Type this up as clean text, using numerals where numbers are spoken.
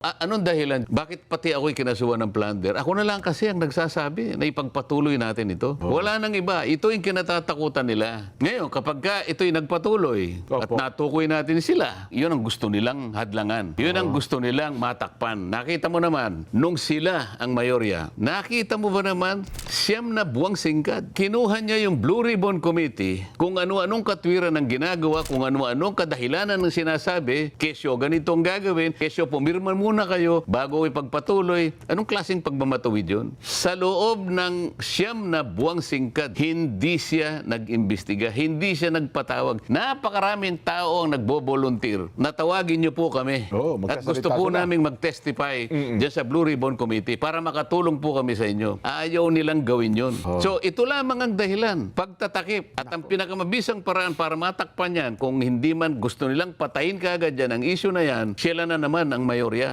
Anong dahilan? Bakit pati ako'y kinasuhan ng plunder? Ako na lang kasi ang nagsasabi na ipagpatuloy natin ito. Wala nang iba. Ito yung kinatatakutan nila. Ngayon, kapag ka ito'y nagpatuloy at natukoy natin sila, yun ang gusto nilang hadlangan. Yun ang gusto nilang matakpan. Nakita mo naman, nung sila ang mayorya, nakita mo ba naman, 9 na buwang singkad. Kinuha niya yung Blue Ribbon Committee, kung ano-anong katwiran ang ginagawa, kung ano-anong kadahilanan ng sinasabi, kesyo ganitong gagawin, kesyo pumirma muna kayo bago ipagpatuloy. Anong klaseng pagmamatuwid yun? Sa loob ng 9 na buwang singkad, hindi siya nag-imbestiga, hindi siya nagpatawag. Napakaraming tao ang nagbo-volunteer. Natawagin niyo po kami. At gusto po naming mag-testify dyan sa Blue Ribbon Committee para makatulong po kami sa inyo. Ayaw nilang gawin yun. So ito lamang ang dahilan. Pagtatakip. At ang pinakamabisang paraan para matakpan yan, kung hindi man gusto nilang patayin kaagad yan ang issue na yan, sila na naman ang mayorya.